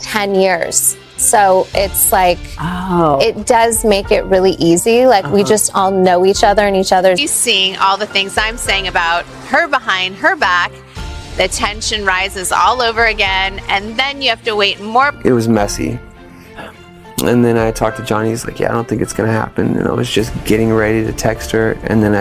10 years. So it's like, oh, it does make it really easy. Like we just all know each other and each other's. She's seeing all the things I'm saying about her behind her back. The tension rises all over again, and then you have to wait more. It was messy. And then I talked to Johnny, he's like, yeah, I don't think it's gonna happen. And I was just getting ready to text her, and then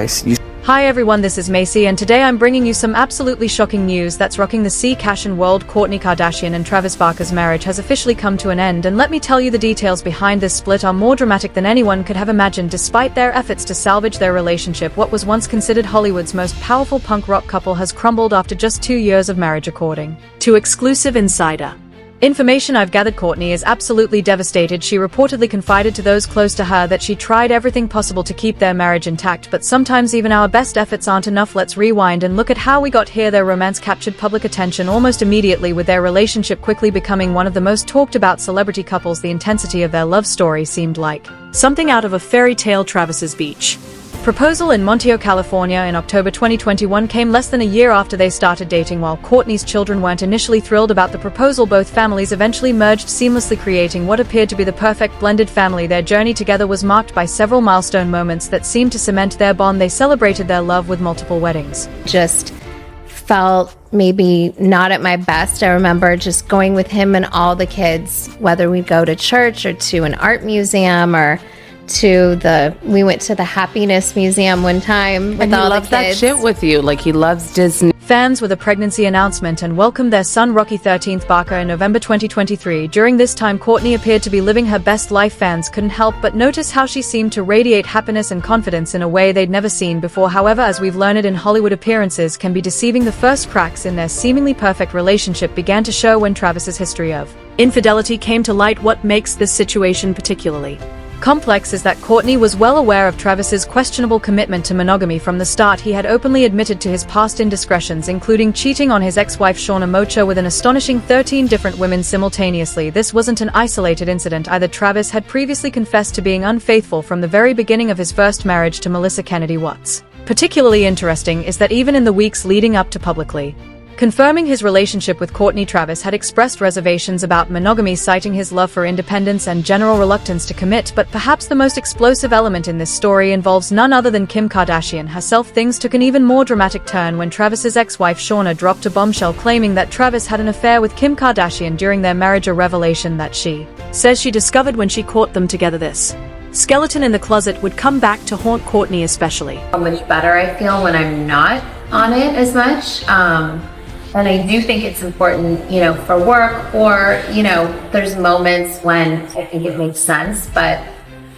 Hi everyone, this is Macy, and today I'm bringing you some absolutely shocking news that's rocking the Kardashian world. Kourtney Kardashian and Travis Barker's marriage has officially come to an end, and let me tell you, the details behind this split are more dramatic than anyone could have imagined. Despite their efforts to salvage their relationship, what was once considered Hollywood's most powerful punk rock couple has crumbled after just 2 years of marriage, according to exclusive insider information I've gathered. Kourtney is absolutely devastated. She reportedly confided to those close to her that she tried everything possible to keep their marriage intact, but sometimes even our best efforts aren't enough. Let's rewind and look at how we got here. Their romance captured public attention almost immediately, with their relationship quickly becoming one of the most talked about celebrity couples. The intensity of their love story seemed like something out of a fairy tale. Travis's beach proposal in Montijo, California in October 2021 came less than a year after they started dating. While Kourtney's children weren't initially thrilled about the proposal, both families eventually merged seamlessly, creating what appeared to be the perfect blended family. Their journey together was marked by several milestone moments that seemed to cement their bond. They celebrated their love with multiple weddings. Just felt maybe not at my best. I remember just going with him and all the kids, whether we go to church or to an art museum or we went to the Happiness Museum one time with all the kids. He loves that shit with you, like he loves Disney. Fans with a pregnancy announcement and welcomed their son Rocky 13th Barker in November 2023. During this time, Kourtney appeared to be living her best life. Fans couldn't help but notice how she seemed to radiate happiness and confidence in a way they'd never seen before. However, as we've learned in Hollywood, appearances can be deceiving. The first cracks in their seemingly perfect relationship began to show when Travis's history of infidelity came to light. What makes this situation particularly complex is that Kourtney was well aware of Travis's questionable commitment to monogamy from the start. He had openly admitted to his past indiscretions, including cheating on his ex-wife Shauna Mocha with an astonishing 13 different women simultaneously. This wasn't an isolated incident either. Travis had previously confessed to being unfaithful from the very beginning of his first marriage to Melissa Kennedy. What's particularly interesting is that even in the weeks leading up to publicly confirming his relationship with Kourtney, Travis had expressed reservations about monogamy, citing his love for independence and general reluctance to commit. But perhaps the most explosive element in this story involves none other than Kim Kardashian herself. Things took an even more dramatic turn when Travis's ex-wife Shauna dropped a bombshell claiming that Travis had an affair with Kim Kardashian during their marriage, a revelation that she says she discovered when she caught them together. This skeleton in the closet would come back to haunt Kourtney especially. How much better I feel when I'm not on it as much. And I do think it's important, for work, or, there's moments when I think it makes sense, but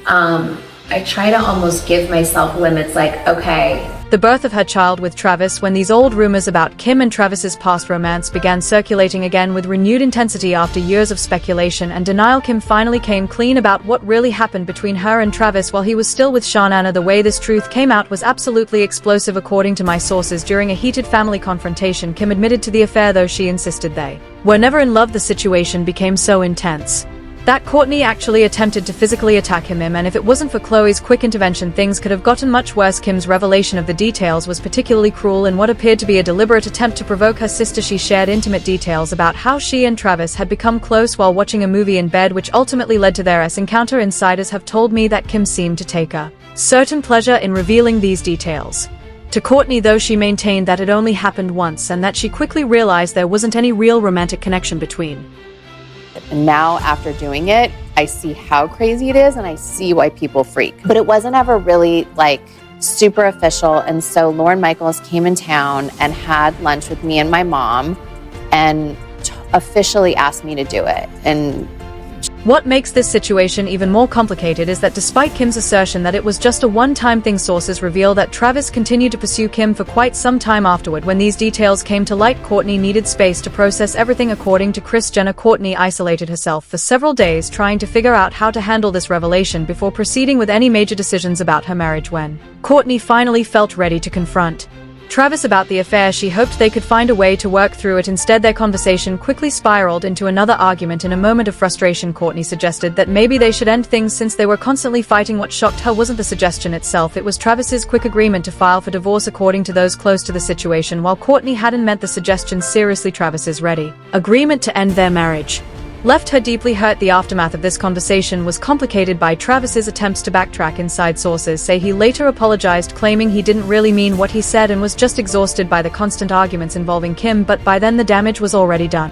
I try to almost give myself limits, like, okay. The birth of her child with Travis, when these old rumors about Kim and Travis's past romance began circulating again with renewed intensity after years of speculation and denial. Kim finally came clean about what really happened between her and Travis while he was still with Shauna. The way this truth came out was absolutely explosive. According to my sources, during a heated family confrontation, Kim admitted to the affair, though she insisted they were never in love. The situation became so intense that Kourtney actually attempted to physically attack him, and if it wasn't for Khloe's quick intervention, things could have gotten much worse. Kim's revelation of the details was particularly cruel in what appeared to be a deliberate attempt to provoke her sister. She shared intimate details about how she and Travis had become close while watching a movie in bed, which ultimately led to their encounter. Insiders have told me that Kim seemed to take a certain pleasure in revealing these details to Kourtney, though she maintained that it only happened once and that she quickly realized there wasn't any real romantic connection between. And now, after doing it, I see how crazy it is and I see why people freak. But it wasn't ever really super official. And so Lorne Michaels came in town and had lunch with me and my mom and officially asked me to do it. And what makes this situation even more complicated is that despite Kim's assertion that it was just a one-time thing, sources reveal that Travis continued to pursue Kim for quite some time afterward. When these details came to light, Kourtney needed space to process everything. According to Kris Jenner, Kourtney isolated herself for several days, trying to figure out how to handle this revelation before proceeding with any major decisions about her marriage. When Kourtney finally felt ready to confront Travis about the affair, she hoped they could find a way to work through it. Instead, their conversation quickly spiraled into another argument. In a moment of frustration, Kourtney suggested that maybe they should end things since they were constantly fighting. What shocked her wasn't the suggestion itself, it was Travis's quick agreement to file for divorce. According to those close to the situation, while Kourtney hadn't meant the suggestion seriously, Travis's ready agreement to end their marriage left her deeply hurt. The aftermath of this conversation was complicated by Travis's attempts to backtrack. Inside sources say he later apologized, claiming he didn't really mean what he said and was just exhausted by the constant arguments involving Kim, but by then the damage was already done.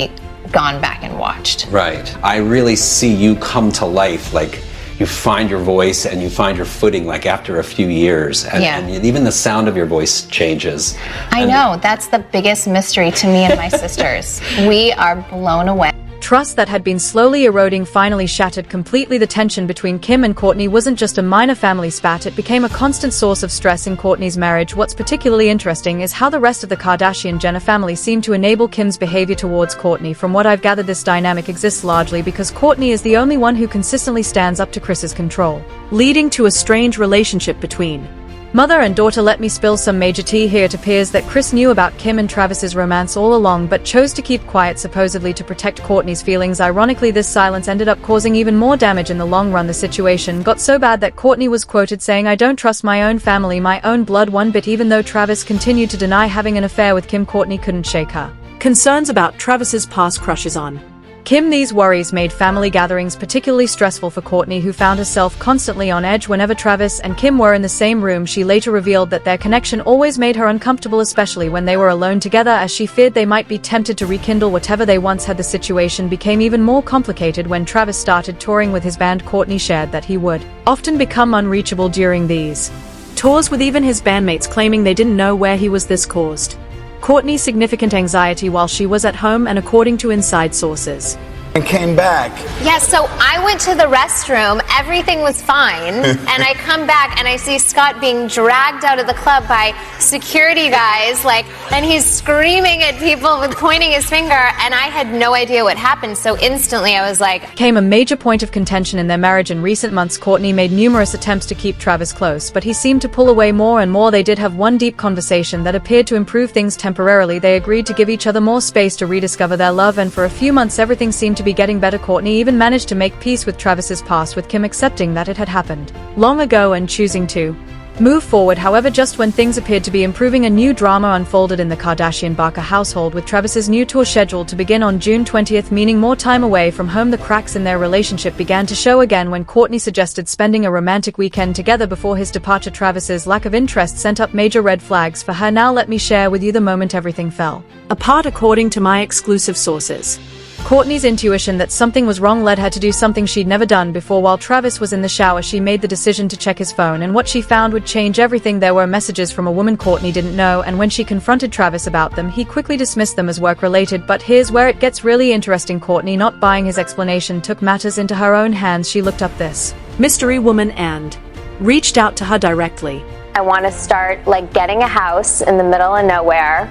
Gone back and watched. Right. I really see you come to life, like you find your voice and you find your footing like after a few years. And even the sound of your voice changes. I know, that's the biggest mystery to me and my sisters. We are blown away. Trust that had been slowly eroding finally shattered completely. The tension between Kim and Kourtney wasn't just a minor family spat, it became a constant source of stress in Kourtney's marriage. What's particularly interesting is how the rest of the Kardashian-Jenner family seemed to enable Kim's behavior towards Kourtney. From what I've gathered, this dynamic exists largely because Kourtney is the only one who consistently stands up to Kris's control, leading to a strange relationship between mother and daughter. Let me spill some major tea here. It appears that Kris knew about Kim and Travis's romance all along, but chose to keep quiet, supposedly to protect Kourtney's feelings. Ironically, this silence ended up causing even more damage in the long run. The situation got so bad that Kourtney was quoted saying, "I don't trust my own family, my own blood one bit." Even though Travis continued to deny having an affair with Kim, Kourtney couldn't shake her concerns about Travis's past crushes on Kim. These worries made family gatherings particularly stressful for Kourtney, who found herself constantly on edge whenever Travis and Kim were in the same room. She later revealed that their connection always made her uncomfortable, especially when they were alone together, as she feared they might be tempted to rekindle whatever they once had. The situation became even more complicated when Travis started touring with his band. Kourtney shared that he would often become unreachable during these tours, with even his bandmates claiming they didn't know where he was. This caused Kourtney significant anxiety while she was at home, and according to inside sources, and came back. Yeah, so I went to the restroom, everything was fine, and I come back and I see Scott being dragged out of the club by security guys, and he's screaming at people with pointing his finger, and I had no idea what happened, so instantly I was like... Became a major point of contention in their marriage. In recent months, Kourtney made numerous attempts to keep Travis close, but he seemed to pull away more and more. They did have one deep conversation that appeared to improve things temporarily. They agreed to give each other more space to rediscover their love, and for a few months everything seemed to be getting better. Kourtney even managed to make peace with Travis's past, with Kim accepting that it had happened long ago and choosing to move forward. However, just when things appeared to be improving, a new drama unfolded in the Kardashian-Barker household, with Travis's new tour scheduled to begin on June 20th, meaning more time away from home. The cracks in their relationship began to show again when Kourtney suggested spending a romantic weekend together before his departure. Travis's lack of interest sent up major red flags for her. Now let me share with you the moment everything fell apart. According to my exclusive sources, Kourtney's intuition that something was wrong led her to do something she'd never done before. While Travis was in the shower, she made the decision to check his phone, and what she found would change everything. There were messages from a woman Kourtney didn't know, and when she confronted Travis about them, he quickly dismissed them as work-related. But here's where it gets really interesting. Kourtney, not buying his explanation, took matters into her own hands. She looked up this mystery woman and reached out to her directly. I want to start, getting a house in the middle of nowhere,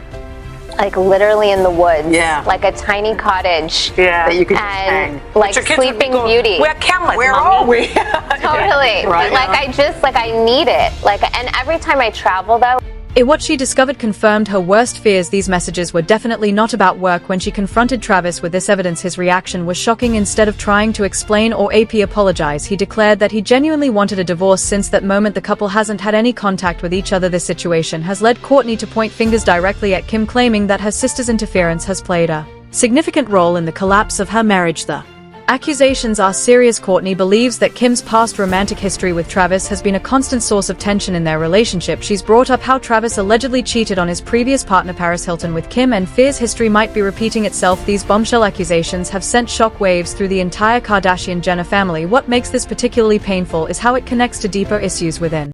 literally in the woods, like a tiny cottage, that you could just and hang. Sleeping Beauty. We're cameras, Where mommy. are we? Totally. Right. I need it. And every time I travel, though. What she discovered confirmed her worst fears. These messages were definitely not about work. When she confronted Travis with this evidence, his reaction was shocking. Instead of trying to explain or apologize, he declared that he genuinely wanted a divorce. Since that moment, the couple hasn't had any contact with each other. This situation has led Kourtney to point fingers directly at Kim, claiming that her sister's interference has played a significant role in the collapse of her marriage. The accusations are serious. Kourtney believes that Kim's past romantic history with Travis has been a constant source of tension in their relationship. She's brought up how Travis allegedly cheated on his previous partner Paris Hilton with Kim, and fears history might be repeating itself. These bombshell accusations have sent shockwaves through the entire Kardashian-Jenner family. What makes this particularly painful is how it connects to deeper issues within